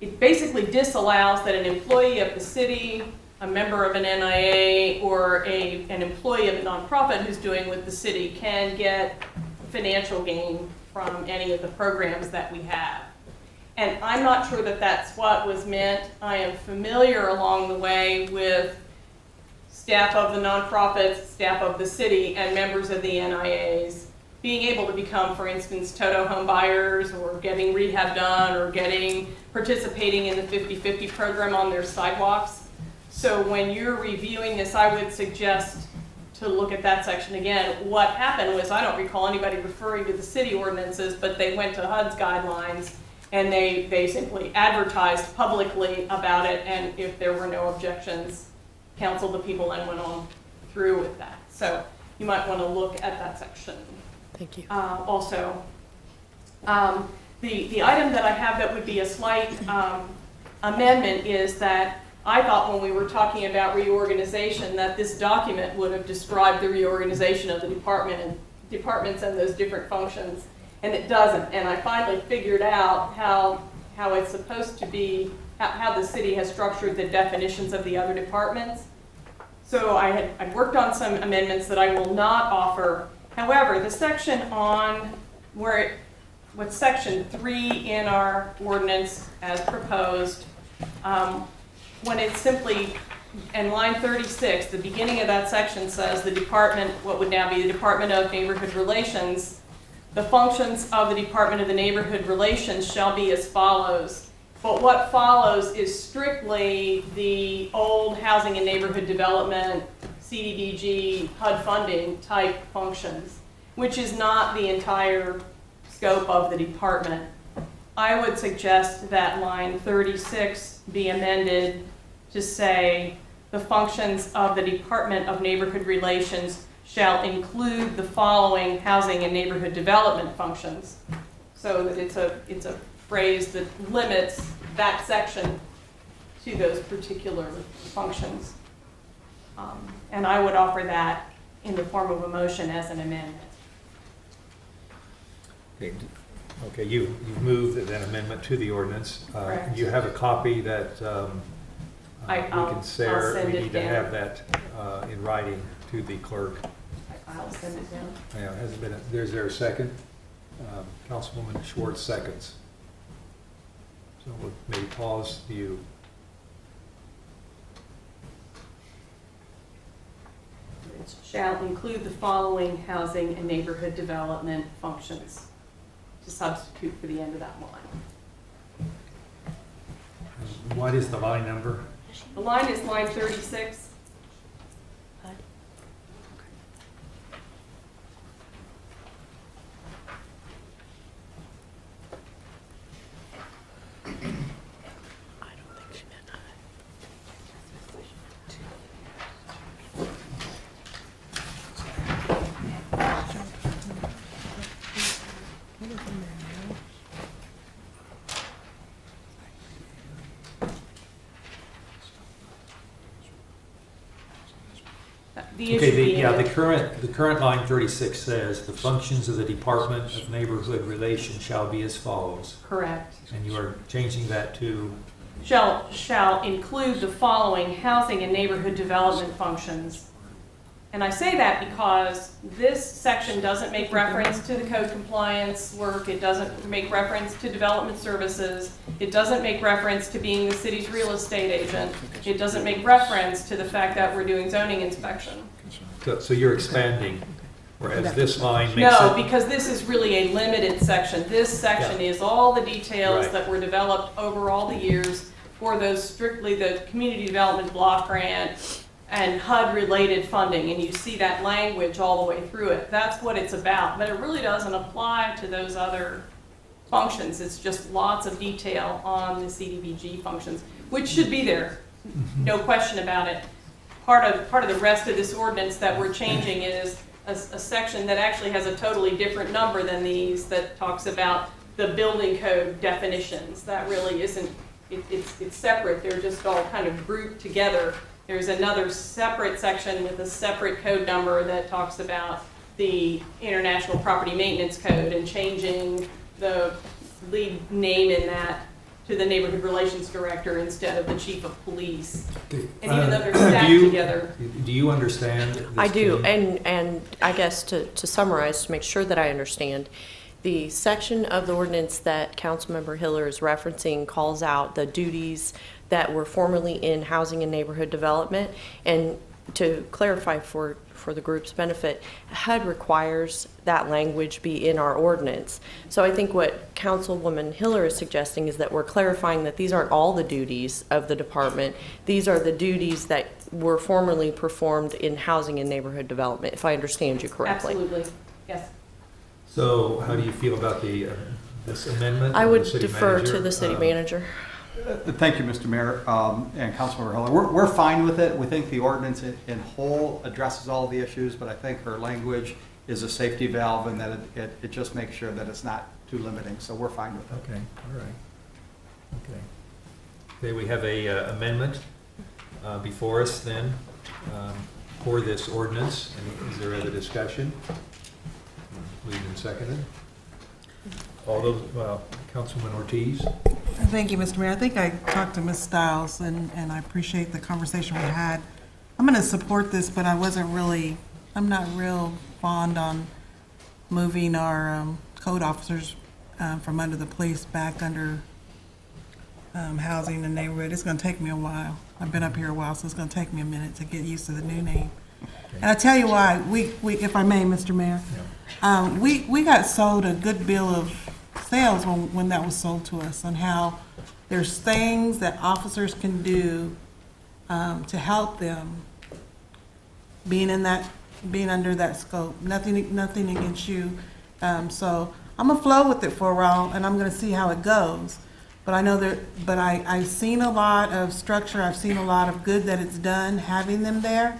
it basically disallows that an employee of the city, a member of an NIA, or an employee of a nonprofit who's doing with the city can get financial gain from any of the programs that we have. And I'm not sure that that's what was meant. I am familiar along the way with staff of the nonprofits, staff of the city, and members of the NIAs being able to become, for instance, Toto home buyers, or getting rehab done, or participating in the 50/50 program on their sidewalks. So when you're reviewing this, I would suggest to look at that section again. What happened was, I don't recall anybody referring to the city ordinances, but they went to HUD's guidelines and they simply advertised publicly about it, and if there were no objections, counseled the people and went on through with that. So you might want to look at that section. Thank you. Also, the item that I have that would be a slight amendment is that I thought when we were talking about reorganization that this document would have described the reorganization of the departments and those different functions, and it doesn't. And I finally figured out how it's supposed to be, how the city has structured the definitions of the other departments. So I'd worked on some amendments that I will not offer. However, the section on what's section 3 in our ordinance as proposed, when it's simply, in line 36, the beginning of that section says the department, what would now be the Department of Neighborhood Relations, the functions of the Department of the Neighborhood Relations shall be as follows. But what follows is strictly the old housing and neighborhood development, CDBG, HUD funding type functions, which is not the entire scope of the department. I would suggest that line 36 be amended to say the functions of the Department of Neighborhood Relations shall include the following housing and neighborhood development functions, so that it's a phrase that limits that section to those particular functions. And I would offer that in the form of a motion as an amendment. Okay, you've moved an amendment to the ordinance. Correct. You have a copy that we I'll can share. send We it need to down. have that in writing to the clerk. I'll send it down. Yeah, hasn't been, is there a second? Councilwoman Schwartz seconds. So we'll maybe pause you. It shall include the following housing and neighborhood development functions, to substitute for the end of that line. What is the line number? The line is line 36. The Okay, issue being. the current line 36 says, "The functions of the Department of Neighborhood Relations shall be as follows." Correct. And you are changing that to, Shall include the following housing and neighborhood development functions. And I say that because this section doesn't make reference to the code compliance work, it doesn't make reference to development services, it doesn't make reference to being the city's real estate agent, it doesn't make reference to the fact that we're doing zoning inspection. so you're expanding, whereas this line makes No, it. because this is really a limited section. This section is all the details Right. that were developed over all the years for those strictly the community development block grant and HUD-related funding, and you see that language all the way through it. That's what it's about, but it really doesn't apply to those other functions. It's just lots of detail on the CDBG functions, which should be there, no question about it. Part of the rest of this ordinance that we're changing is a section that actually has a totally different number than these, that talks about the building code definitions. That really isn't, it's separate, they're just all kind of grouped together. There's another separate section with a separate code number that talks about the International Property Maintenance Code and changing the lead name in that to the Neighborhood Relations Director instead of the Chief of Police. Okay, And even though they're do stacked you- together. Do you understand this I do, change? and I guess to summarize, to make sure that I understand, the section of the ordinance that Councilmember Hiller is referencing calls out the duties that were formerly in housing and neighborhood development. And to clarify for the group's benefit, HUD requires that language be in our ordinance. So I think what Councilwoman Hiller is suggesting is that we're clarifying that these aren't all the duties of the department. These are the duties that were formerly performed in housing and neighborhood development, if I understand you correctly. Absolutely, yes. So how do you feel about this amendment? I of would the city defer manager? to the city manager. Thank you, Mr. Mayor, and Councilmember Heller. We're fine with it. We think the ordinance in whole addresses all the issues, but I think her language is a safety valve and that it just makes sure that it's not too limiting, so we're fine with it. Okay, all right. Okay, we have a amendment before us then for this ordinance. Is there other discussion? Moved and seconded. All those, Councilman Ortiz? Thank you, Mr. Mayor. I think I talked to Ms. Stiles, and I appreciate the conversation we had. I'm going to support this, but I'm not real fond on moving our code officers from under the police back under housing and neighborhood. It's going to take me a while. I've been up here a while, so it's going to take me a minute to get used to the new name. And I tell you why, we if I may, Mr. Mayor, we got sold a good bill of sales when that was sold to us, on how there's things that officers can do to help them being under that scope. Nothing against you. So I'm gonna flow with it for a while, and I'm gonna see how it goes. But I know I've seen a lot of structure. I've seen a lot of good that it's done having them there,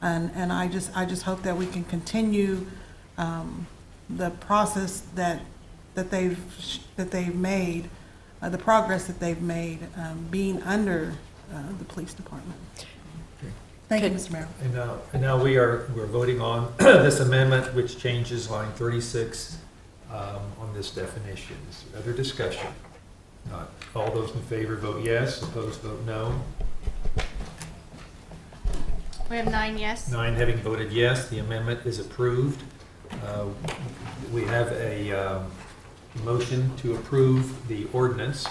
and I just hope that we can continue the process that they've made, the progress that they've made, being under the police department. Thank you, Mr. Mayor. And now we're voting on this amendment, which changes line 36 on this definition. Is there other discussion? Not. All those in favor vote yes, opposed vote no. We have 9 yes. 9 having voted yes, the amendment is approved. We have a motion to approve the ordinance,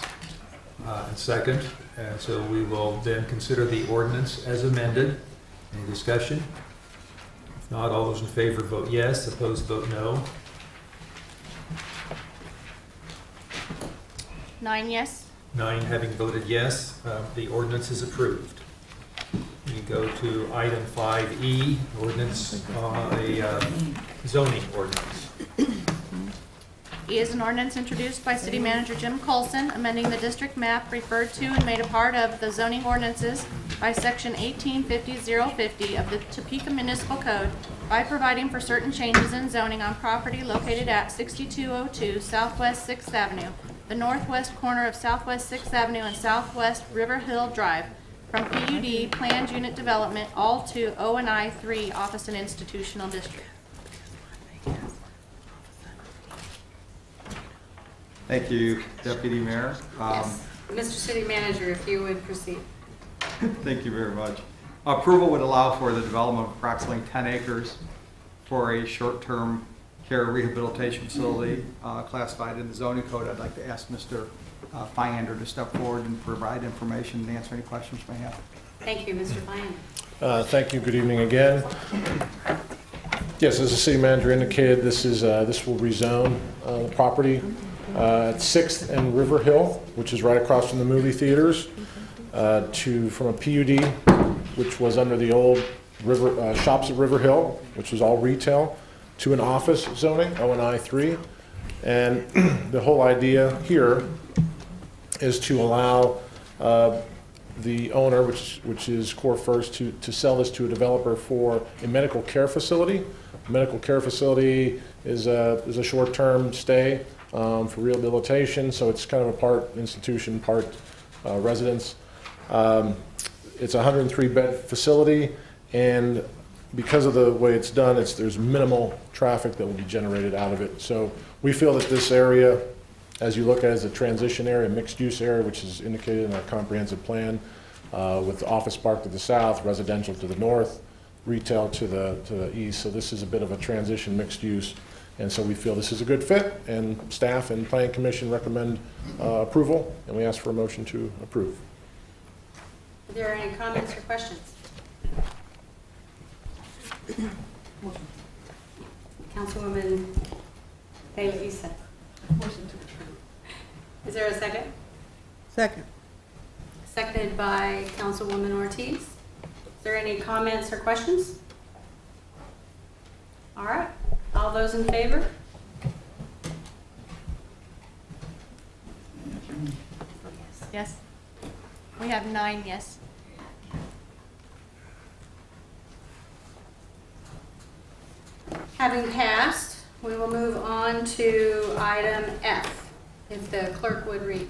and second, and so we will then consider the ordinance as amended. Any discussion? If not, all those in favor vote yes, opposed vote no. 9 yes. 9 having voted yes, the ordinance is approved. We go to item 5E, ordinance, a zoning ordinance. E is an ordinance introduced by City Manager Jim Colson, amending the district map referred to and made a part of the zoning ordinances by Section 1850-050 of the Topeka Municipal Code by providing for certain changes in zoning on property located at 6202 Southwest 6th Avenue, the northwest corner of Southwest 6th Avenue and Southwest River Hill Drive, from PUD Planned Unit Development, all to O&I 3 Office and Institutional District. Thank you, Deputy Mayor. Yes. Mr. City Manager, if you would proceed. Thank you very much. Approval would allow for the development of approximately 10 acres for a short-term care rehabilitation facility classified in the zoning code. I'd like to ask Mr. Fyander to step forward and provide information and answer any questions you may have. Thank you, Mr. Fyander. Thank you. Good evening again. Yes, as the city manager indicated, this will rezone the property at 6th and River Hill, which is right across from the movie theaters, from a PUD, which was under the old shops at River Hill, which was all retail, to an office zoning, O&I 3. And the whole idea here is to allow the owner, which is Core First, to sell this to a developer for a medical care facility. A medical care facility is a short-term stay for rehabilitation, so it's kind of a part institution, part residence. It's a 103-bed facility, and because of the way it's done, there's minimal traffic that will be generated out of it. So we feel that this area, as you look at it, is a transition area, mixed-use area, which is indicated in our comprehensive plan, with office park to the south, residential to the north, retail to the east. So this is a bit of a transition mixed use, and so we feel this is a good fit, and staff and planning commission recommend approval, and we ask for a motion to approve. Are there any comments or questions? Councilwoman Bailey Easton. Is there a second? Second. Seconded by Councilwoman Ortiz. Is there any comments or questions? All right, all those in favor? Yes? We have 9 yes. Having passed, we will move on to item F, if the clerk would read.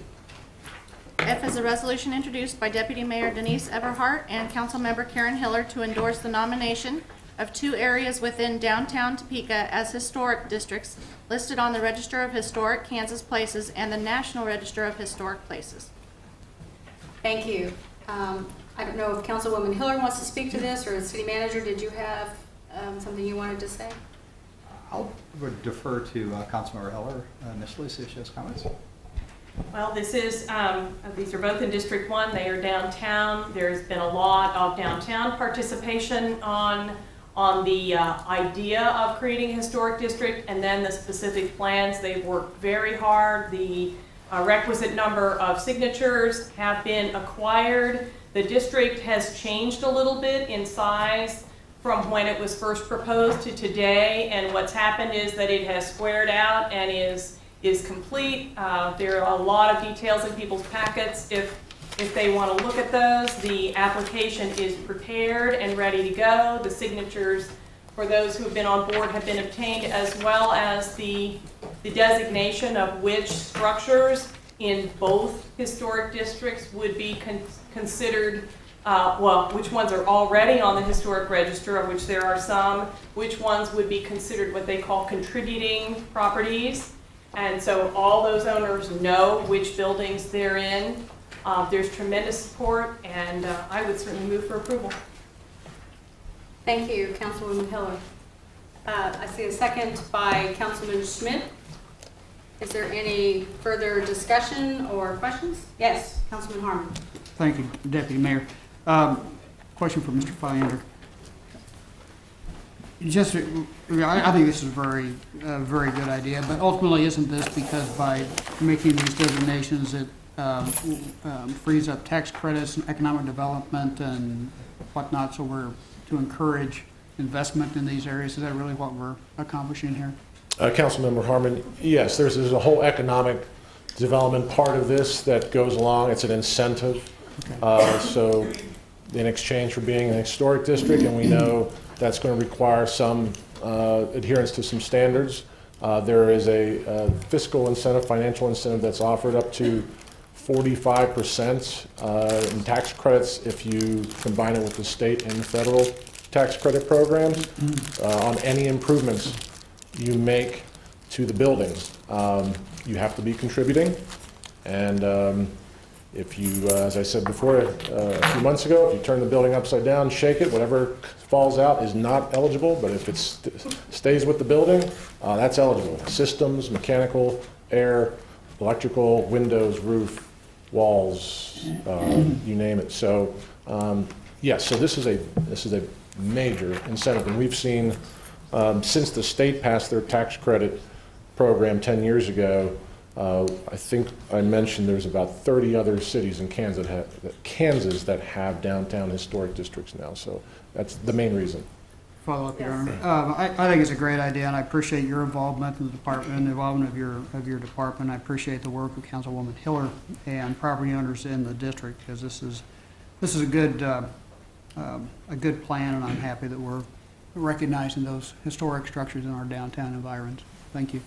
F is a resolution introduced by Deputy Mayor Denise Everhart and Councilmember Karen Hiller to endorse the nomination of 2 areas within downtown Topeka as historic districts listed on the Register of Historic Kansas Places and the National Register of Historic Places. Thank you. I don't know if Councilwoman Hiller wants to speak to this, or the city manager, did you have something you wanted to say? I would defer to Councilmember Heller initially, see if she has comments. Well, these are both in District 1. They are downtown. There's been a lot of downtown participation on the idea of creating a historic district, and then the specific plans. They've worked very hard. The requisite number of signatures have been acquired. The district has changed a little bit in size from when it was first proposed to today, and what's happened is that it has squared out and is complete. There are a lot of details in people's packets if they want to look at those. The application is prepared and ready to go. The signatures for those who have been on board have been obtained, as well as the designation of which structures in both historic districts would be considered, which ones are already on the historic register, of which there are some, which ones would be considered what they call contributing properties. And so all those owners know which buildings they're in. There's tremendous support, and I would certainly move for approval. Thank you, Councilwoman Hiller. I see a second by Councilman Schmidt. Is there any further discussion or questions? Yes, Councilman Harmon. Thank you, Deputy Mayor. Question for Mr. Fyander. I think this is a very good idea, but ultimately isn't this because by making these designations it frees up tax credits and economic development and whatnot, so we're to encourage investment in these areas? Is that really what we're accomplishing here? Councilmember Harmon, yes, there's a whole economic development part of this that goes along. It's an incentive. Okay. So in exchange for being an historic district, and we know that's going to require some adherence to some standards, there is a fiscal incentive, financial incentive that's offered up to 45% in tax credits if you combine it with the state and federal tax credit programs on any improvements you make to the buildings. You have to be contributing, and if you, as I said before, a few months ago, if you turn the building upside down, shake it, whatever falls out is not eligible, but if it stays with the building, that's eligible. Systems, mechanical, air, electrical, windows, roof, walls, you name it. So, yes, so this is a major incentive, and we've seen since the state passed their tax credit program 10 years ago. I think I mentioned there's about 30 other cities in Kansas that have downtown historic districts now. So that's the main reason. Follow up, Your Honor. I think it's a great idea, and I appreciate your involvement in the department and the involvement of your department. I appreciate the work of Councilwoman Hiller and property owners in the district, because this is a good plan, and I'm happy that we're recognizing those historic structures in our downtown environs. Thank you.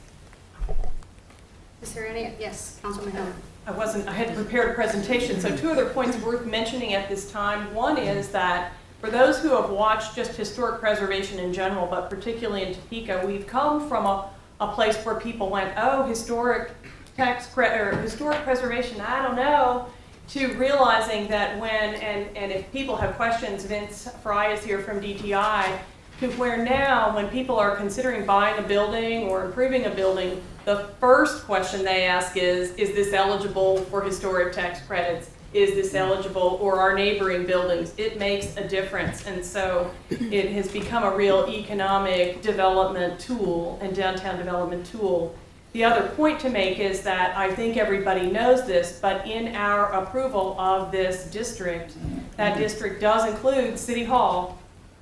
Is there any, yes, Councilman Hiller. I hadn't prepared a presentation, so 2 other points worth mentioning at this time. One is that for those who have watched just historic preservation in general, but particularly in Topeka, we've come from a place where people went, oh, historic tax credit or historic preservation, I don't know, to realizing that when, and if people have questions, Vince Fry is here from DTI, to where now when people are considering buying a building or improving a building, the first question they ask is this eligible for historic tax credits? Is this eligible, or our neighboring buildings? It makes a difference. And so it has become a real economic development tool and downtown development tool. The other point to make is that I think everybody knows this, but in our approval of this district, that district does include City Hall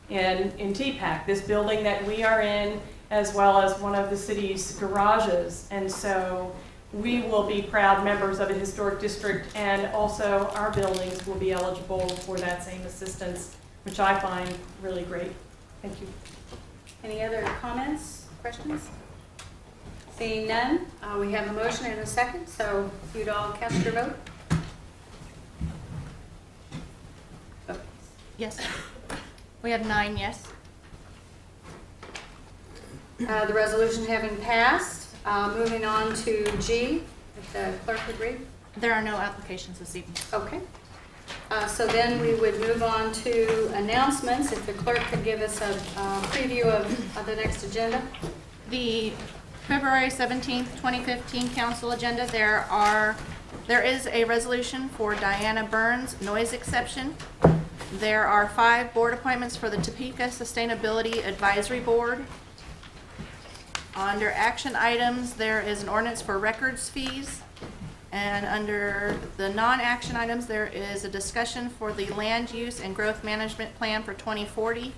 in TPAC, this building that we are in, as well as one of the city's garages. And so we will be proud members of a historic district, and also our buildings will be eligible for that same assistance, which I find really great. Thank you. Any other comments, questions? Seeing none, we have a motion and a second, so if you'd all cast your vote. Yes. We had 9 yes. The resolution having passed, moving on to G, if the clerk would read. There are no applications this evening. Okay. So then we would move on to announcements. If the clerk could give us a preview of the next agenda. The February 17th, 2015 council agenda, there is a resolution for Diana Burns noise exception. There are 5 board appointments for the Topeka Sustainability Advisory Board. Under action items, there is an ordinance for records fees. And under the non-action items, there is a discussion for the land use and growth management plan for 2040.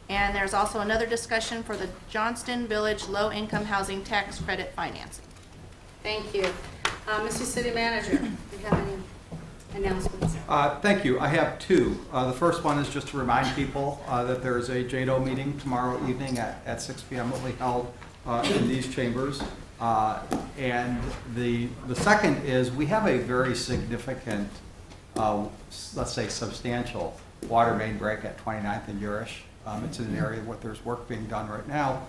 And there's also another discussion for the Johnston Village low-income housing tax credit financing. Thank you. Mr. City Manager, do you have any announcements? Thank you. I have 2. The first one is just to remind people that there is a JADO meeting tomorrow evening at 6 p.m. will be held in these chambers. And the second is we have a very significant, let's say substantial, water main break at 29th and Urish. It's in an area where there's work being done right now.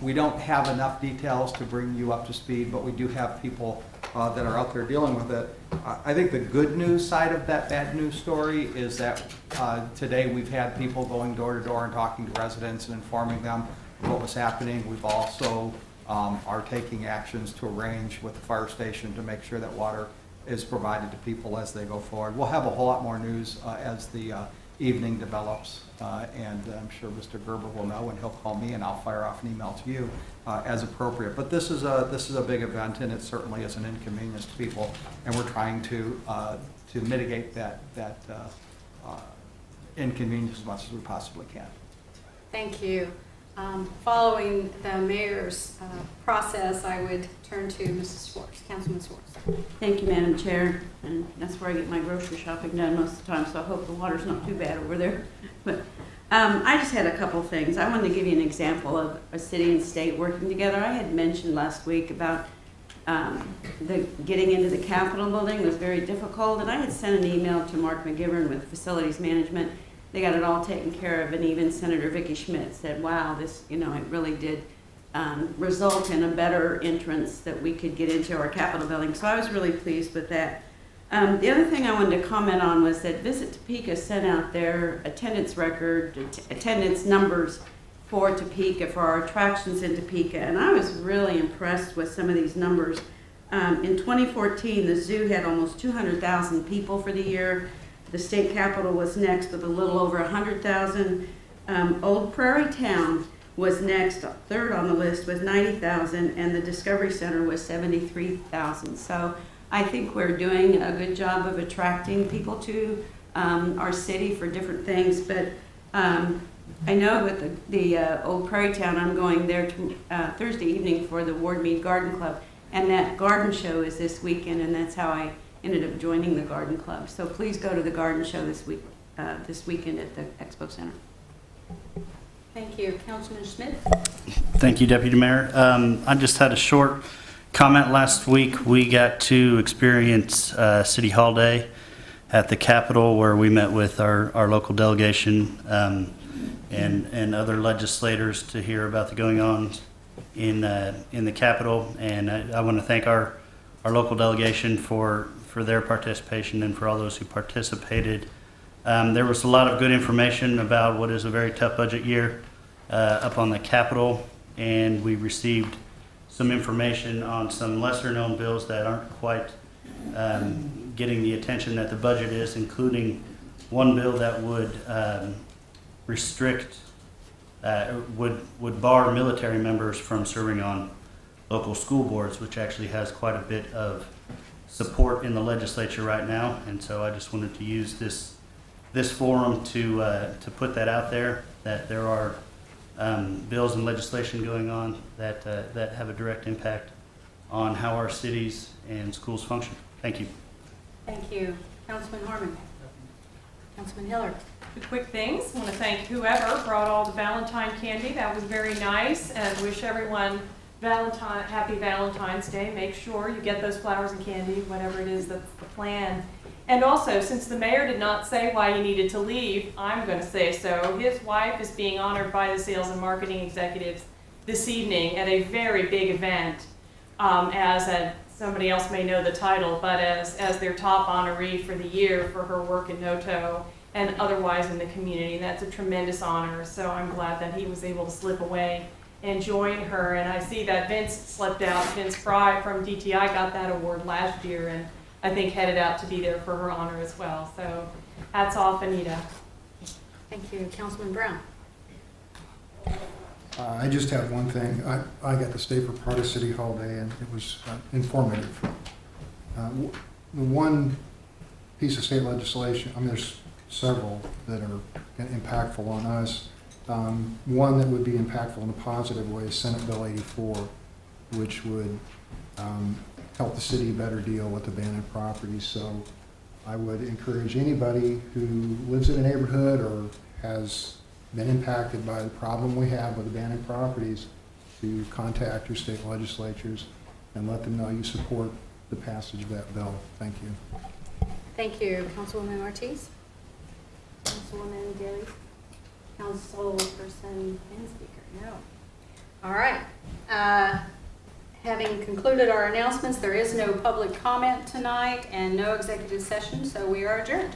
We don't have enough details to bring you up to speed, but we do have people that are out there dealing with it. I think the good news side of that bad news story is that today we've had people going door to door and talking to residents and informing them of what was happening. We've also are taking actions to arrange with the fire station to make sure that water is provided to people as they go forward. We'll have a whole lot more news as the evening develops, and I'm sure Mr. Gerber will know, and he'll call me, and I'll fire off an email to you as appropriate. But this is a big event, and it certainly is an inconvenience to people, and we're trying to mitigate that inconvenience as much as we possibly can. Thank you. Following the mayor's process, I would turn to Mrs. Schwartz, Councilman Schwartz. Thank you, Madam Chair, and that's where I get my grocery shopping done most of the time, so I hope the water's not too bad over there. But I just had a couple things. I wanted to give you an example of a city and state working together. I had mentioned last week about getting into the Capitol building was very difficult, and I had sent an email to Mark McGivern with Facilities Management. They got it all taken care of, and even Senator Vicky Schmidt said, wow, this, it really did result in a better entrance that we could get into our Capitol building. So I was really pleased with that. The other thing I wanted to comment on was that Visit Topeka sent out their attendance record, attendance numbers for Topeka, for our attractions in Topeka, and I was really impressed with some of these numbers. In 2014, the zoo had almost 200,000 people for the year. The state capitol was next with a little over 100,000. Old Prairie Town was next, third on the list with 90,000, and the Discovery Center was 73,000. So I think we're doing a good job of attracting people to our city for different things. But I know with the Old Prairie Town, I'm going there Thursday evening for the Ward Mead Garden Club, and that garden show is this weekend, and that's how I ended up joining the garden club. So please go to the garden show this weekend at the Expo Center. Thank you. Councilman Schmidt? Thank you, Deputy Mayor. I just had a short comment. Last week, we got to experience City Hall Day at the Capitol, where we met with our local delegation and other legislators to hear about the going on in the Capitol. And I want to thank our local delegation for their participation and for all those who participated. There was a lot of good information about what is a very tough budget year up on the Capitol, and we received some information on some lesser-known bills that aren't quite getting the attention that the budget is, including one bill that would restrict, would bar military members from serving on local school boards, which actually has quite a bit of support in the legislature right now. And so I just wanted to use this forum to put that out there, that there are bills and legislation going on that have a direct impact on how our cities and schools function. Thank you. Thank you. Councilman Harmon? Councilman Hiller? Two quick things. I want to thank whoever brought all the Valentine candy. That was very nice, and wish everyone happy Valentine's Day. Make sure you get those flowers and candy, whatever it is that's the plan. And also, since the mayor did not say why he needed to leave, I'm going to say so. His wife is being honored by the sales and marketing executives this evening at a very big event, somebody else may know the title, but as their top honoree for the year for her work in Noto and otherwise in the community. And that's a tremendous honor. So I'm glad that he was able to slip away and join her. And I see that Vince slipped out. Vince Fry from DTI got that award last year, and I think headed out to be there for her honor as well. So hats off, Anita. Thank you. Councilman Brown? I just have one thing. I got to stay for part of City Hall Day, and it was informative. The one piece of state legislation, I mean, there's several that are impactful on us. One that would be impactful in a positive way is Senate Bill 84, which would help the city better deal with abandoned properties. So I would encourage anybody who lives in a neighborhood or has been impacted by the problem we have with abandoned properties to contact your state legislatures and let them know you support the passage of that bill. Thank you. Thank you. Councilwoman Ortiz? Councilwoman Daly? Councilperson and Speaker? No. All right. Having concluded our announcements, there is no public comment tonight and no executive session, so we are adjourned.